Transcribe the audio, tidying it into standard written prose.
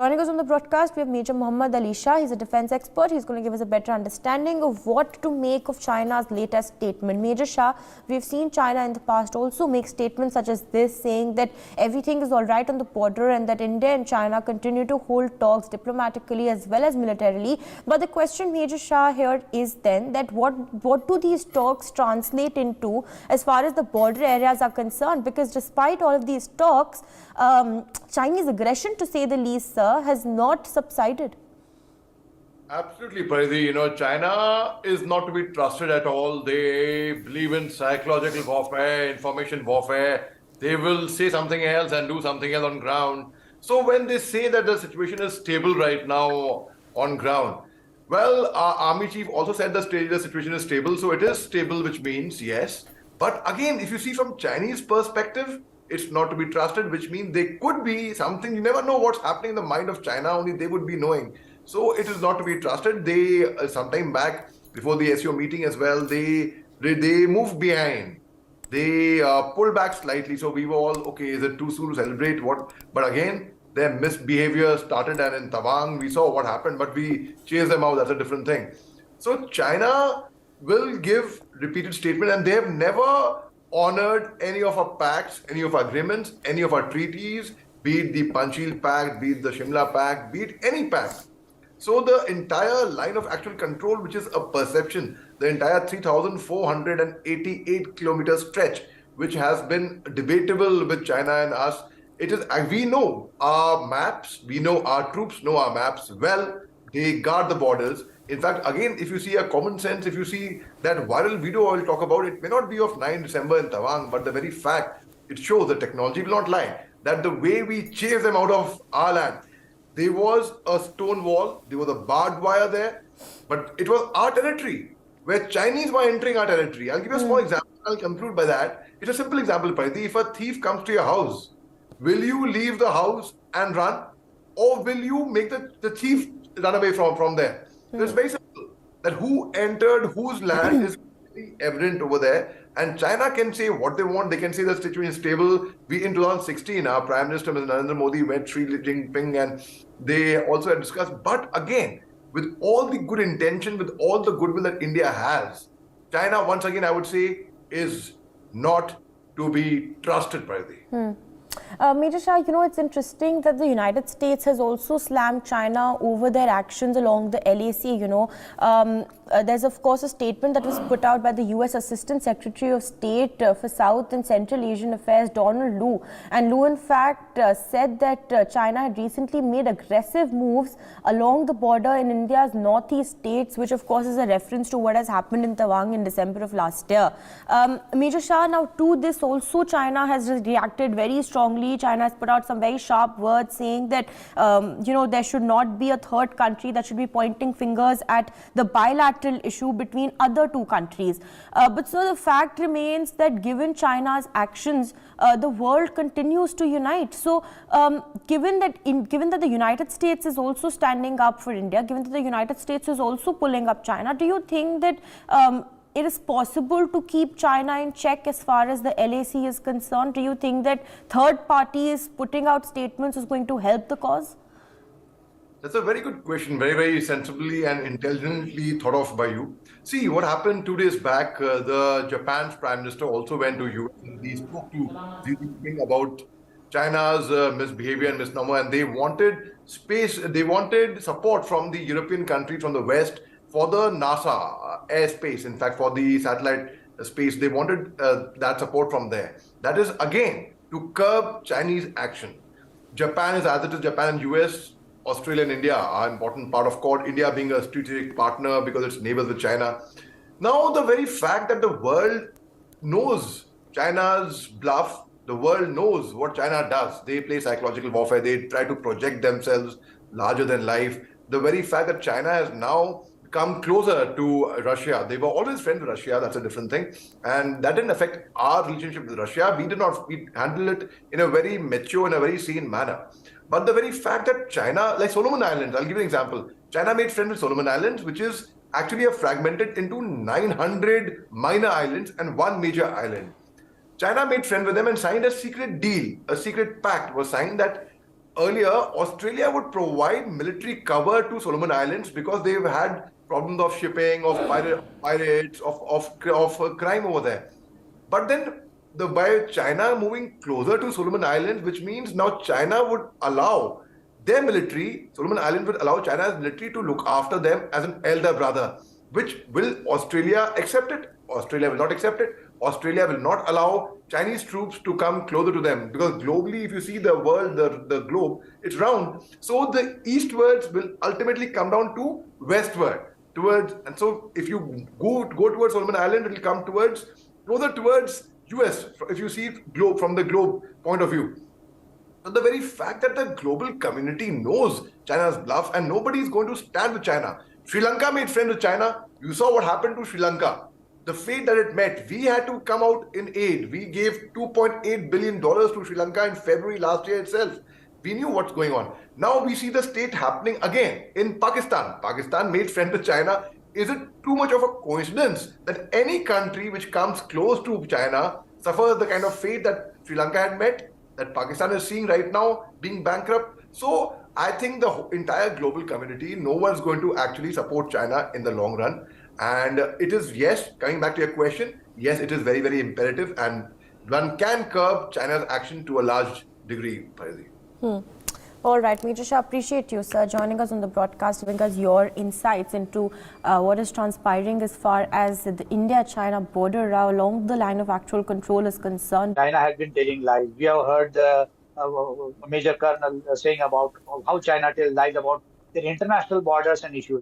Joining us on the broadcast, we have Major Mohammed Ali Shah. He's a defense expert. He's going to give us a better understanding of what to make of China's latest statement. Major Shah, we've seen China in the past also make statements such as this, saying that everything is all right on the border and that India and China continue to hold talks diplomatically as well as militarily. But the question, Major Shah, here is then that what do these talks translate into as far as the border areas are concerned? Because despite all of these talks, Chinese aggression, to say the least, sir, has not subsided. Absolutely, Paridhi. China is not to be trusted at all. They believe in psychological warfare, information warfare. They will say something else and do something else on ground. So when they say that the situation is stable right now on ground, well, our army chief also said the situation is stable. So it is stable, which means yes. But again, if you see from Chinese perspective, it's not to be trusted, which means they could be something. You never know what's happening in the mind of China, only they would be knowing. So it is not to be trusted. They, sometime back, before the SEO meeting as well, they moved behind. They pulled back slightly. So we were all, okay, is it too soon to celebrate? What? But again, their misbehavior started, and in Tawang, we saw what happened, but we chased them out. That's a different thing. So China will give repeated statement, and they have never honored any of our pacts, any of our agreements, any of our treaties, be it the Panchsheel Pact, be it the Shimla Pact, be it any pact. So the entire line of actual control, which is a perception, the entire 3,488 kilometer stretch, which has been debatable with China and us, it is, we know our maps, we know our troops know our maps well, they guard the borders. In fact, again, if you see a common sense, if you see that viral video I will talk about, it may not be of 9 December in Tawang, but the very fact, it shows the technology will not lie, that the way we chase them out of our land, there was a stone wall, there was a barbed wire there, but it was our territory, where Chinese were entering our territory. I'll give you a small example, I'll conclude by that. It's a simple example, Paridhi. If a thief comes to your house, will you leave the house and run? Or will you make the thief run away from there? It's very simple, that who entered whose land is very evident over there, and China can say what they want. They can say the situation is stable. We, in 2016, our Prime Minister, Mr. Narendra Modi, met Xi Jinping, and they also had discussed. But again, with all the good intention, with all the goodwill that India has, China, once again, I would say, is not to be trusted, Paridhi. Major Shah, it's interesting that the United States has also slammed China over their actions along the LAC. There's, of course, a statement that was put out by the U.S. Assistant Secretary of State for South and Central Asian Affairs, Donald Lu. And Lu, in fact, said that China had recently made aggressive moves along the border in India's northeast states, which, of course, is a reference to what has happened in Tawang in December of last year. Major Shah, now to this also, China has reacted very strongly. China has put out some very sharp words saying that, there should not be a third country that should be pointing fingers at the bilateral issue between other two countries. But so the fact remains that given China's actions, the world continues to unite. So given that the United States is also standing up for India, given that the United States is also pulling up China, do you think that it is possible to keep China in check as far as the LAC is concerned? Do you think that third parties putting out statements is going to help the cause? That's a very good question, very, very sensibly and intelligently thought of by you. See, what happened 2 days back, the Japan's Prime Minister also went to US and he spoke to Xi Jinping about China's misbehavior and misnomer, and they wanted support from the European country, from the West, for the NASA airspace. In fact, for the satellite space, they wanted that support from there. That is, again, to curb Chinese action. Japan is, as it is, Japan and US, Australia and India are an important part of Quad, India being a strategic partner because it's neighbors with China. Now, the very fact that the world knows China's bluff, the world knows what China does. They play psychological warfare. They try to project themselves larger than life. The very fact that China has now come closer to Russia. They were always friends with Russia. That's a different thing. And that didn't affect our relationship with Russia. We handled it in a very mature and a very sane manner. But the very fact that China, like Solomon Islands, I'll give you an example. China made friends with Solomon Islands, which is actually fragmented into 900 minor islands and one major island. China made friends with them and signed a secret deal. A secret pact was signed that earlier, Australia would provide military cover to Solomon Islands because they've had problems of shipping, of pirates, of crime over there. But then by China moving closer to Solomon Islands, which means now China would allow their military, Solomon Islands would allow China's military to look after them as an elder brother. Which will Australia accept it? Australia will not accept it. Australia will not allow Chinese troops to come closer to them because globally, if you see the world, the globe, it's round. So the eastwards will ultimately come down to westward towards, and so if you go towards Solomon Island, it will come towards closer towards US. If you see it globe from the globe point of view. So the very fact that the global community knows China's bluff and nobody is going to stand with China. Sri Lanka made friends with China. You saw what happened to Sri Lanka. The fate that it met. We had to come out in aid. We gave $2.8 billion to Sri Lanka in February last year itself. We knew what's going on. Now we see the state happening again in Pakistan. Pakistan made friends with China. Is it too much of a coincidence that any country which comes close to China suffers the kind of fate that Sri Lanka had met, that Pakistan is seeing right now, being bankrupt? So I think the entire global community, no one's going to actually support China in the long run. And it is, yes, coming back to your question, yes, it is very, very imperative. And one can curb China's action to a large degree, Parisi. All right, Major Shah, appreciate you, sir, joining us on the broadcast, giving us your insights into what is transpiring as far as the India-China border along the line of actual control is concerned. China has been telling lies. We have heard the Major Colonel saying about how China tells lies about their international borders and issues.